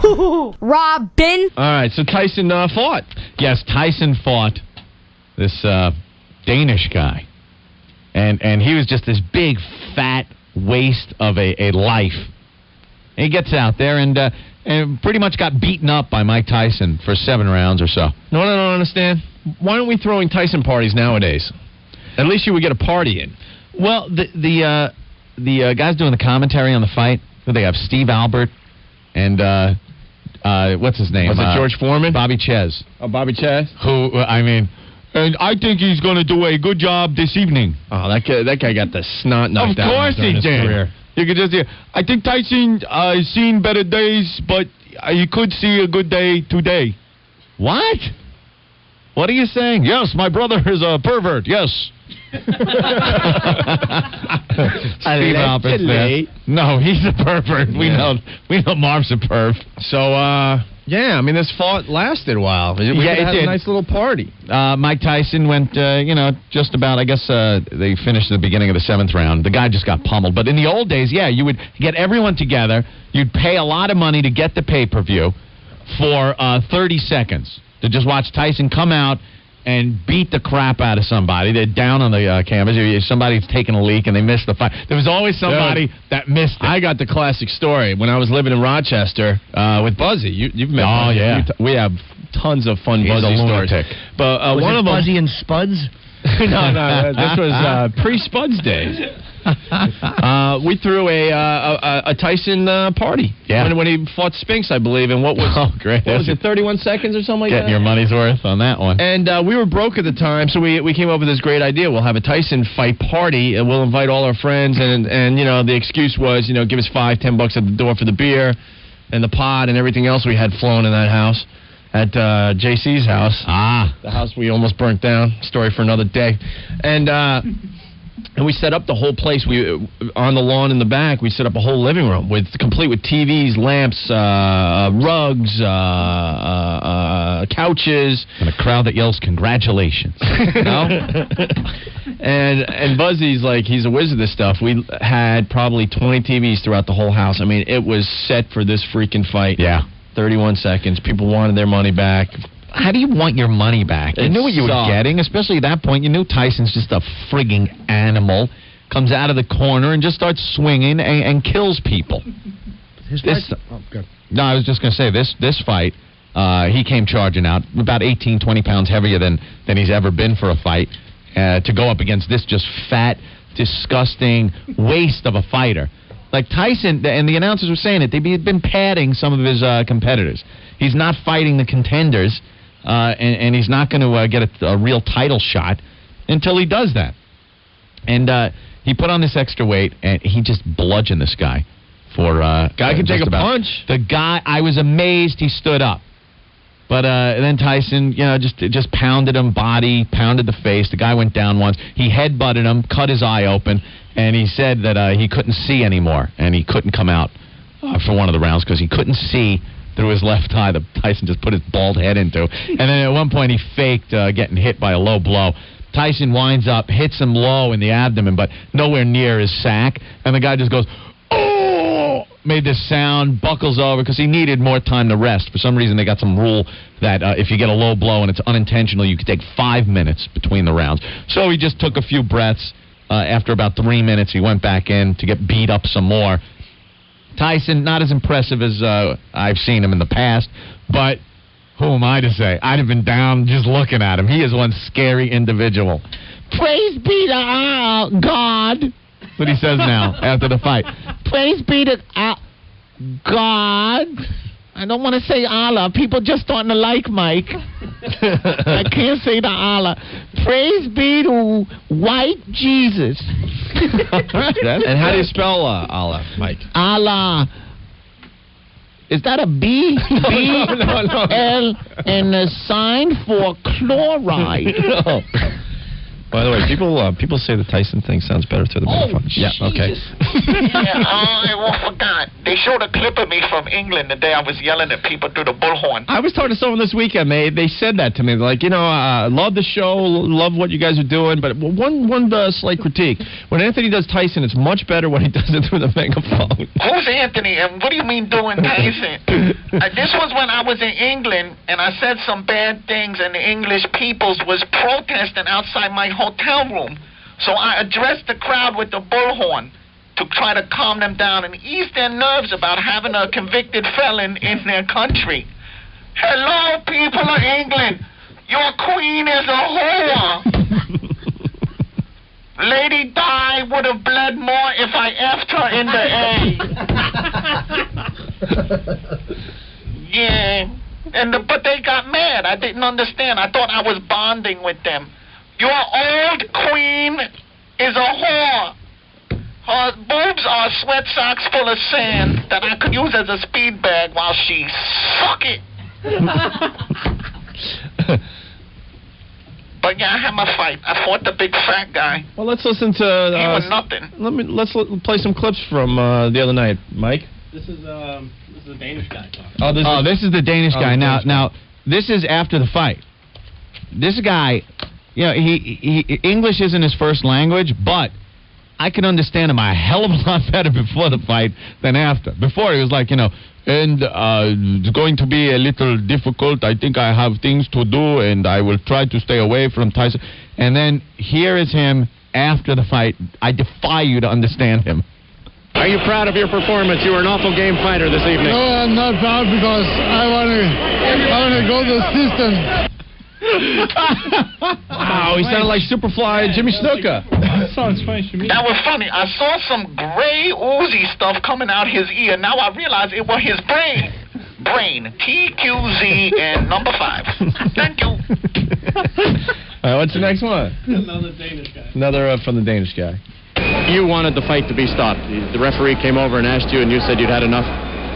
HooHooHooRobin. All right, so Tyson fought. Yes, Tyson fought this Danish guy. And he was just this big, fat waste of a life. And he gets out there and pretty much got beaten up by Mike Tyson for 7 rounds or so. No, I don't understand. Why aren't we throwing Tyson parties nowadays? At least you would get a party in. Well, the guys doing the commentary on the fight, they have Steve Albert and what's his name? Was it George Foreman? Bobby Ches. Oh, Bobby Ches? Who, and I think he's going to do a good job this evening. Oh, that guy got the snot knocked out. Of course he did. Career. You could just hear, I think Tyson has seen better days, but he could see a good day today. What? What are you saying? Yes, my brother is a pervert, yes. Steve Albert's there. No, he's a pervert. Yeah. We know Marv's a perv. So, yeah, I mean, this fight lasted a while. We had a nice little party. Mike Tyson went, just about, I guess they finished at the beginning of the 7th round. The guy just got pummeled. But in the old days, yeah, you would get everyone together. You'd pay a lot of money to get the pay-per-view for 30 seconds to just watch Tyson come out and beat the crap out of somebody. They're down on the canvas. Somebody's taking a leak and they missed the fight. There was always somebody that missed it. I got the classic story. When I was living in Rochester with Buzzy. You've met Buzzy. Yeah. We have tons of fun Buzzy stories. But was one it of them, Buzzy and Spuds? No, this was pre-Spuds days. We threw a Tyson party when he fought Spinks, I believe, and what was it, 31 seconds or something like that? Getting your money's worth on that one. And we were broke at the time, so we came up with this great idea. We'll have a Tyson fight party, and we'll invite all our friends, and the excuse was, give us $5-10 at the door for the beer and the pot and everything else we had flown in that house. At JC's house. The house we almost burnt down. Story for another day. And we set up the whole place. On the lawn in the back, we set up a whole living room complete with TVs, lamps, rugs, couches, and a crowd that yells congratulations. And Buzzy's like, he's a whiz of this stuff. We had probably 20 TVs throughout the whole house. I mean, it was set for this freaking fight. Yeah. 31 seconds. People wanted their money back. How do you want your money back? You knew what you were getting, especially at that point. You knew Tyson's just a frigging animal. Comes out of the corner and just starts swinging and kills people. Good. No, I was just going to say, this fight, he came charging out, about 18, 20 pounds heavier than he's ever been for a fight, to go up against this just fat, disgusting waste of a fighter. Like Tyson, and the announcers were saying it, they've been padding some of his competitors. He's not fighting the contenders, and he's not going to get a real title shot until he does that. And he put on this extra weight, and he just bludgeoned this guy. Guy can take a punch. The guy, I was amazed he stood up. But then Tyson, just pounded him, pounded the face. The guy went down once. He headbutted him, cut his eye open, and he said that he couldn't see anymore, and he couldn't come out for one of the rounds because he couldn't see through his left eye that Tyson just put his bald head into. And then at one point he faked getting hit by a low blow. Tyson winds up, hits him low in the abdomen, but nowhere near his sack, and the guy just goes, oh! Made this sound, buckles over, because he needed more time to rest. For some reason, they got some rule that if you get a low blow and it's unintentional, you can take 5 minutes between the rounds. So he just took a few breaths. After about 3 minutes, he went back in to get beat up some more. Tyson, not as impressive as I've seen him in the past, but who am I to say? I'd have been down just looking at him. He is one scary individual. Praise be to God. That's what he says now after the fight. Praise be to God. I don't want to say Allah. People just starting to like Mike. I can't say the Allah. Praise be to white Jesus. And how do you spell Allah, Mike? Allah. Is that a B? No. L and a sign for chloride. No. By the way, people say the Tyson thing sounds better through the microphone. Yeah, okay. I forgot. They showed a clip of me from England the day I was yelling at people through the bullhorn. I was talking to someone this weekend. They said that to me. They're like, love the show, love what you guys are doing, but one slight critique. When Anthony does Tyson, it's much better when he does it through the megaphone. Who's Anthony, and what do you mean doing Tyson? This was when I was in England, and I said some bad things, and the English peoples was protesting outside my hotel room. So I addressed the crowd with the bullhorn to try to calm them down and ease their nerves about having a convicted felon in their country. Hello, people of England. Your queen is a whore. Lady Di would have bled more if I effed her in the A. Yeah. But they got mad. I didn't understand. I thought I was bonding with them. Your old queen is a whore. Her boobs are sweat socks full of sand that I could use as a speed bag while she suck it. But yeah, I had my fight. I fought the big fat guy. Well, let's listen to. He was nothing. Let's play some clips from the other night, Mike. This is a Danish guy talking. This is the Danish guy. Now, this is after the fight. This guy, he English isn't his first language, but I can understand him a hell of a lot better before the fight than after. Before, he was like, and it's going to be a little difficult. I think I have things to do, and I will try to stay away from Tyson. And then here is him after the fight. I defy you to understand him. Are you proud of your performance? You were an awful game fighter this evening. No, I'm not proud because I want to go to the system. Wow, he sounded like Superfly Jimmy Snuka. That was funny. I saw some gray oozy stuff coming out his ear. Now I realize it was his brain. Brain. TQZ and number 5. Thank you. All right, what's the next one? Another Danish guy. Another from the Danish guy. You wanted the fight to be stopped. The referee came over and asked you, and you said you'd had enough.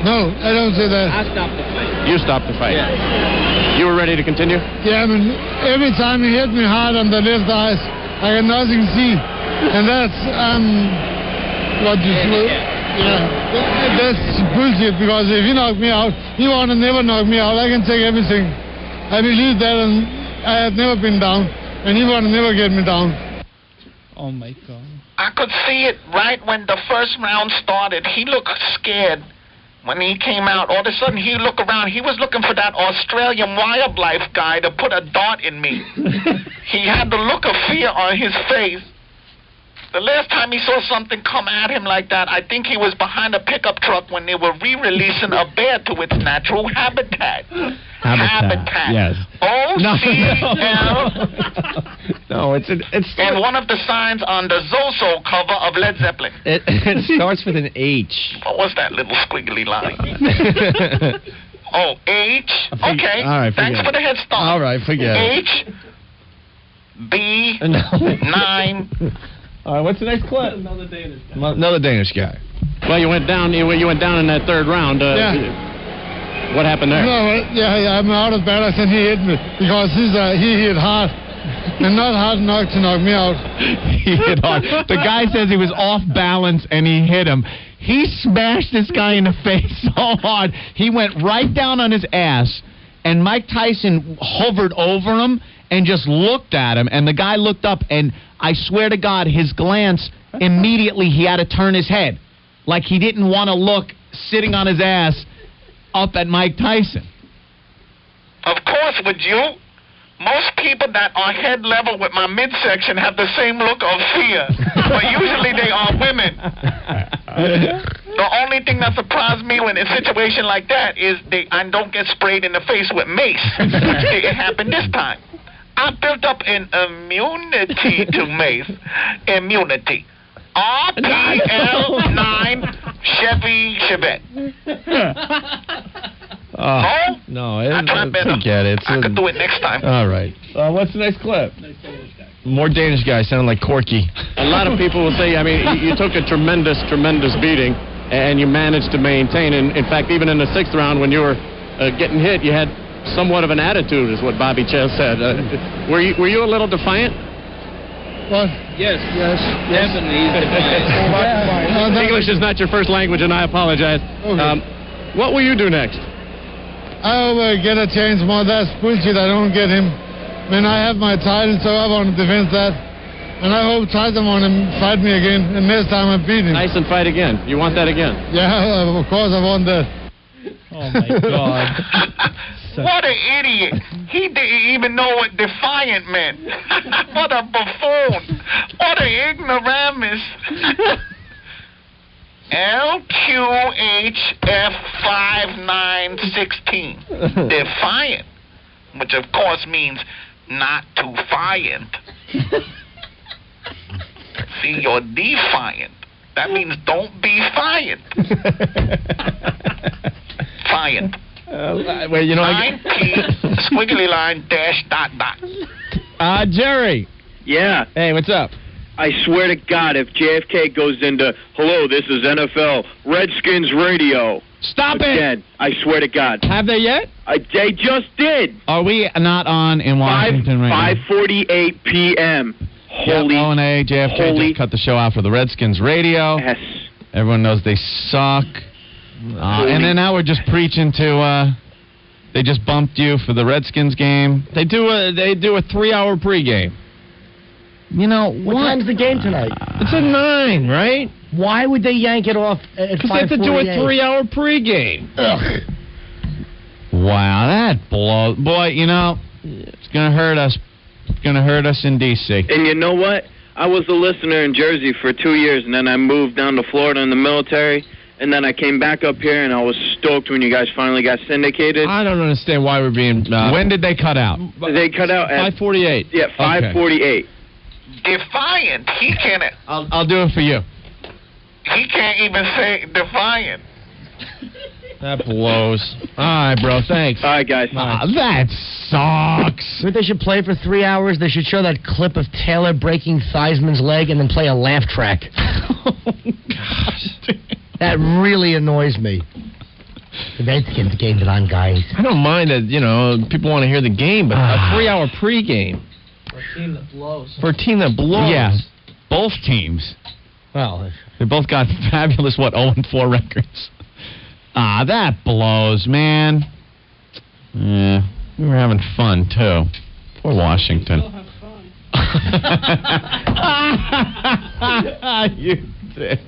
No, I don't say that. I stopped the fight. You stopped the fight? Yeah. You were ready to continue? Yeah, I mean, every time he hit me hard on the left eyes, I had nothing to see. And that's, that's bullshit, because if he knocked me out, he want to never knock me out. I can take everything. I believe that, and I have never been down, and he want to never get me down. Oh, my God. I could see it right when the first round started. He looked scared. When he came out, all of a sudden he looked around. He was looking for that Australian wildlife guy to put a dart in me. He had the look of fear on his face. The last time he saw something come at him like that, I think he was behind a pickup truck when they were re-releasing a bear to its natural habitat. Habitat. Yes. O-C-L. No, it's and one of the signs on the Zoso cover of Led Zeppelin. It starts with an H. What was that little squiggly line? Oh, H. Okay. All right, thanks for the head start. All right, forget it. H. B. 9. All right, what's the next clip? Another Danish guy. Another Danish guy. Well, you went down. You went down in that third round. Yeah. What happened there? No, yeah, I'm out of balance, and he hit me because he hit hard. And not hard enough to knock me out. He hit hard. The guy says he was off balance and he hit him. He smashed this guy in the face so hard, he went right down on his ass, and Mike Tyson hovered over him and just looked at him, and the guy looked up, and I swear to God, his glance, immediately he had to turn his head. Like he didn't want to look sitting on his ass up at Mike Tyson. Of course, would you? Most people that are head level with my midsection have the same look of fear, but usually they are women. The only thing that surprised me when in a situation like that is I don't get sprayed in the face with mace, which didn't happen this time. I built up an immunity to mace. Immunity. RPL9 Chevy Chevette. No, I tried better. forget it. I could do it next time. All right. What's the next clip? More Danish guys sounding like Corky. A lot of people will say, I mean, you took a tremendous beating, and you managed to maintain. And in fact, even in the 6th round, when you were getting hit, you had somewhat of an attitude, is what Bobby Chess said. Were you a little defiant? What? Yes. Definitely. He's defiant. English is not your first language, and I apologize. Okay. What will you do next? I will get a chance more. That's bullshit. I don't get him. When I have my title, so I want to defend that. And I hope Tyson want to fight me again. And next time I beat him. Tyson fight again. You want that again? Yeah, of course I want that. Oh, my God. What an idiot. He didn't even know what defiant meant. What a buffoon. What an ignoramus. LQHF5916. Defiant. Which, of course, means not too fiant. See, you're defiant. That means don't be fiant. Fiant. Wait, you know, Line P, squiggly line, dash, dot, dot. Jerry. Yeah. Hey, what's up? I swear to God, if JFK goes into, hello, this is NFL Redskins Radio. Stop again, I swear to God. Have they yet? They just did. Are we not on in Washington right now? 5:48 p.m. Holy. Yep, O&A, JFK just cut the show out for the Redskins radio. Yes. Everyone knows they suck. And then now we're just preaching to, they just bumped you for the Redskins game. They do a 3-hour pregame. You know, What time's the game tonight? It's at 9, right? Why would they yank it off at 5:48? Because they have to do a 3-hour pregame. Ugh. Wow, that blows. Boy, you know, it's going to hurt us. It's going to hurt us in D.C. And you know what? I was a listener in Jersey for 2 years, and then I moved down to Florida in the military, and then I came back up here, and I was stoked when you guys finally got syndicated. I don't understand why we're being... when did they cut out? They cut out at... 5:48. Yeah, 5:48. Defiant. He can't. I'll do it for you. He can't even say defiant. That blows. All right, bro. Thanks. All right, guys. That sucks. What they should play for 3 hours? They should show that clip of Taylor breaking Theismann's leg and then play a laugh track. That really annoys me. The Redskins game's on, guys. I don't mind that, you know, people want to hear the game, but a 3-hour pregame. For a team that blows. For a team that blows. Yeah, both teams. Well, They both got fabulous, 0-4 records. That blows, man. Yeah, we were having fun, too. Poor Washington. Still have fun. You dick.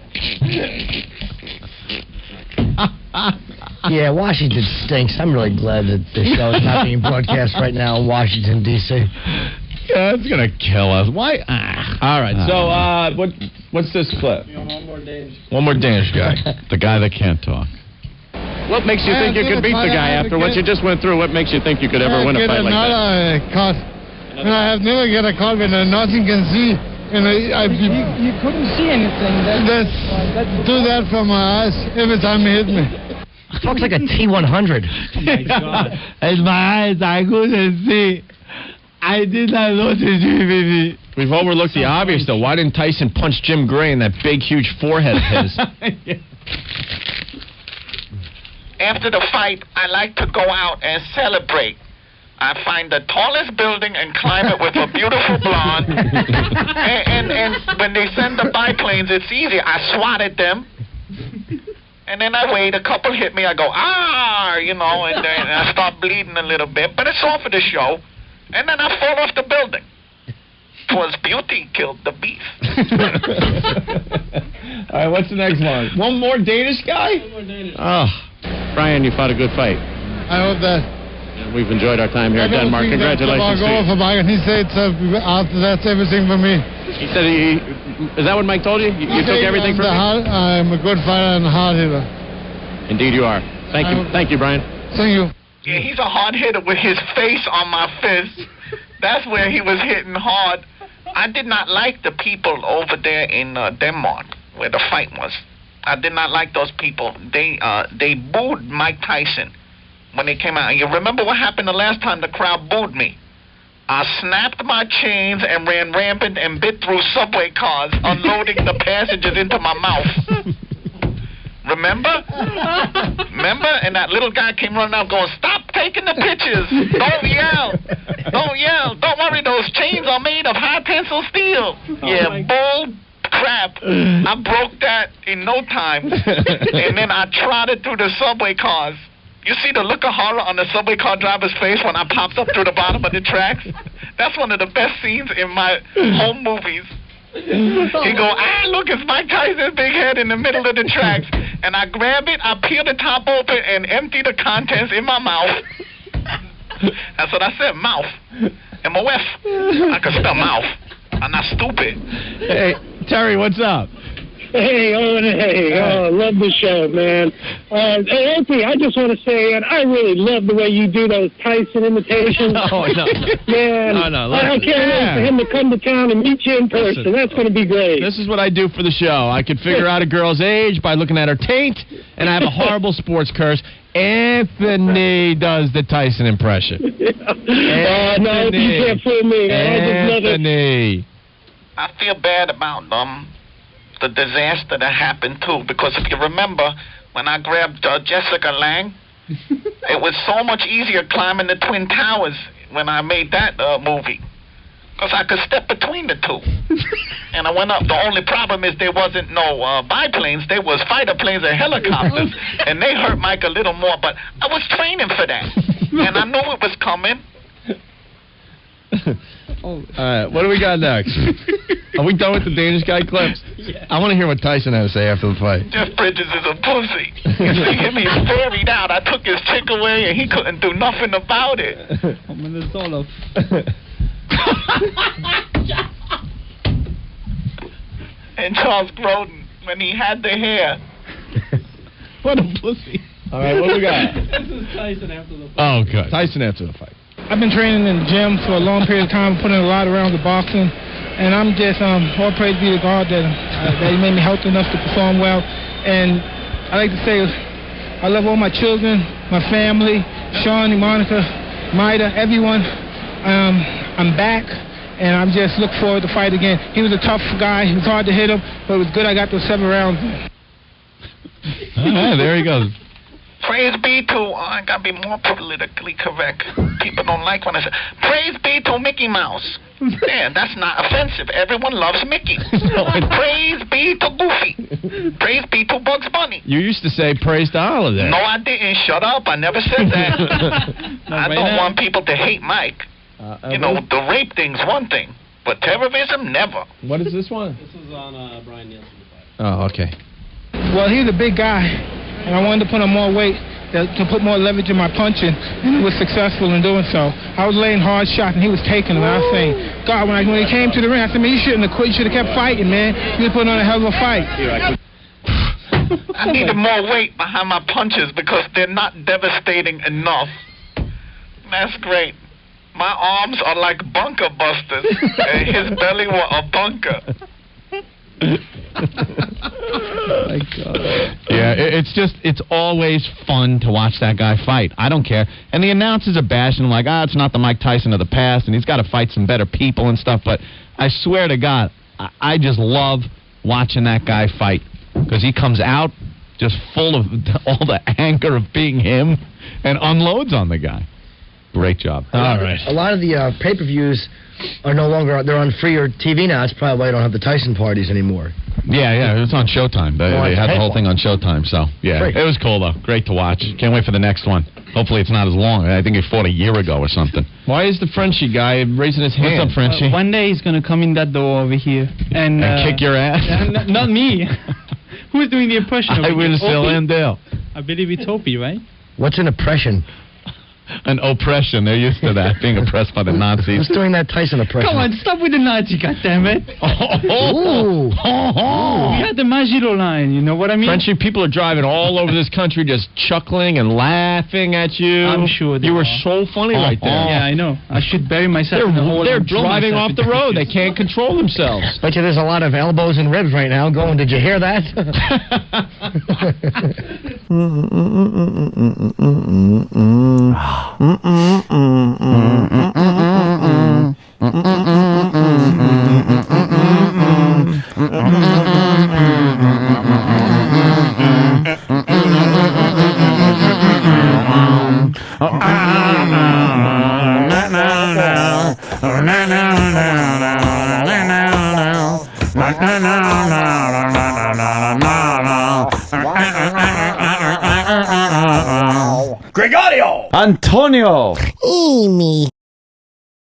yeah, Washington stinks. I'm really glad that the show is not being broadcast right now in Washington, D.C. Yeah, it's going to kill us. Why? All right, so what's this clip? One more Danish. One more Danish guy. The guy that can't talk. What makes you think you could beat the guy after what you just went through? What makes you think you could ever win a fight like that? Another cut. And I have never get a cut when nothing can see. And You couldn't see anything. Let's do that from my eyes every time he hit me. Talks like a T-100. Oh, my God. In my eyes, I couldn't see. I did not notice you, baby. We've overlooked the obvious, though. Why didn't Tyson punch Jim Gray in that big, huge forehead of his? After the fight, I like to go out and celebrate. I find the tallest building and climb it with a beautiful blonde. and when they send the biplanes, it's easy. I swatted them. And then I wait. A couple hit me. I go, you know, and then I start bleeding a little bit. But it's all for the show. And then I fall off the building. 'Twas beauty killed the beast. All right, what's the next one? One more Danish guy? One more Danish. Oh. Brian, you fought a good fight. I hope that. And we've enjoyed our time here in Denmark. Congratulations to Go you. for Mike, and he said after that's everything for me. He said is that what Mike told you? You took everything from me? I'm a good fighter and a hard hitter. Indeed you are. Thank you, Brian. Thank you. Yeah, he's a hard hitter with his face on my fist. That's where he was hitting hard. I did not like the people over there in Denmark where the fight was. I did not like those people. They booed Mike Tyson when they came out. And you remember what happened the last time the crowd booed me? I snapped my chains and ran rampant and bit through subway cars, unloading the passengers into my mouth. Remember? And that little guy came running out going, "Stop taking the pictures. Don't yell." Don't yell. Don't worry, those chains are made of high tensile steel. Bull crap. I broke that in no time. And then I trotted through the subway cars. You see the look of horror on the subway car driver's face when I popped up through the bottom of the tracks? That's one of the best scenes in my home movies. He go, look, it's Mike Tyson's big head in the middle of the tracks. And I grab it, I peel the top open, and empty the contents in my mouth. That's what I said, mouth. M-O-F. I can spell mouth. I'm not stupid. Hey, Terry, what's up? Hey, Owen, love the show, man. Hey, Opie, I just want to say, I really love the way you do those Tyson imitations. No. Man, No. I can't wait for him to come to town and meet you in person. That's going to be great. This is what I do for the show. I can figure out a girl's age by looking at her taint, and I have a horrible sports curse. Anthony does the Tyson impression. No, you can't fool me. I just love it. Anthony. I feel bad about the disaster that happened, too, because if you remember, when I grabbed Jessica Lange, it was so much easier climbing the Twin Towers when I made that movie, because I could step between the two. And I went up. The only problem is there wasn't no biplanes. There was fighter planes and helicopters, and they hurt Mike a little more, but I was training for that, and I knew it was coming. All right, what do we got next? Are we done with the Danish guy clips? Yeah. I want to hear what Tyson had to say after the fight. Jeff Bridges is a pussy. You see him, he's buried out. I took his chick away, and he couldn't do nothing about it. And Charles Grodin, when he had the hair. What a pussy. All right, what do we got? This is Tyson after the fight. Oh, good. Tyson after the fight. I've been training in the gym for a long period of time, putting a lot around the boxing, and I'm just all praise be to God that he made me healthy enough to perform well. And I like to say I love all my children, my family, Sean, Monica, Maida, everyone. I'm back, and I'm just looking forward to fight again. He was a tough guy. It was hard to hit him, but it was good I got those 7 rounds. All right, there he goes. Praise be to, I gotta be more politically correct. People don't like when I say, praise be to Mickey Mouse. Yeah, that's not offensive. Everyone loves Mickey. Praise be to Goofy. Praise be to Bugs Bunny. You used to say praise to Holiday. No, I didn't. Shut up. I never said that. I don't want people to hate Mike. The rape thing's one thing, but terrorism, never. What is this one? This was on Brian Nielsen. Oh, okay. Well, he's a big guy, and I wanted to put on more weight to put more leverage in my punching, and he was successful in doing so. I was laying hard shots, and he was taking them. And I was saying, God, when he came to the ring, I said, man, you shouldn't have quit. You should have kept fighting, man. You put on a hell of a fight. I needed more weight behind my punches because they're not devastating enough. That's great. My arms are like bunker busters, and his belly were a bunker. My God. Yeah, it's always fun to watch that guy fight. I don't care. And the announcers are bashing him like, it's not the Mike Tyson of the past, and he's got to fight some better people and stuff. But I swear to God, I just love watching that guy fight because he comes out just full of all the anger of being him and unloads on the guy. Great job. All right. A lot of the pay-per-views are no longer, they're on freer TV now. That's probably why you don't have the Tyson parties anymore. Yeah, it's on Showtime. They had the whole thing on Showtime, so, yeah. Great. It was cool, though. Great to watch. Can't wait for the next one. Hopefully it's not as long. I think he fought a year ago or something. Why is the Frenchie guy raising his hand? What's up, Frenchie? One day he's going to come in that door over here. And kick your ass? Not me. Who's doing the impression? I will sell Landale. I believe it's Opie, right? What's an oppression? An oppression. They're used to that, being oppressed by the Nazis. Who's doing that Tyson oppression? Come on, stop with the Nazi, goddammit. Ooh. We had the Majiro line, you know what I mean? Frenchie, people are driving all over this country just chuckling and laughing at you. I'm sure they you were are. so funny right there. Yeah, I know. I should bury myself in the hole. They're and drill driving myself off the into road. They pictures. can't control themselves. Bet you there's a lot of elbows and ribs right now going, did you hear that? Gregorio! Antonio! Amy.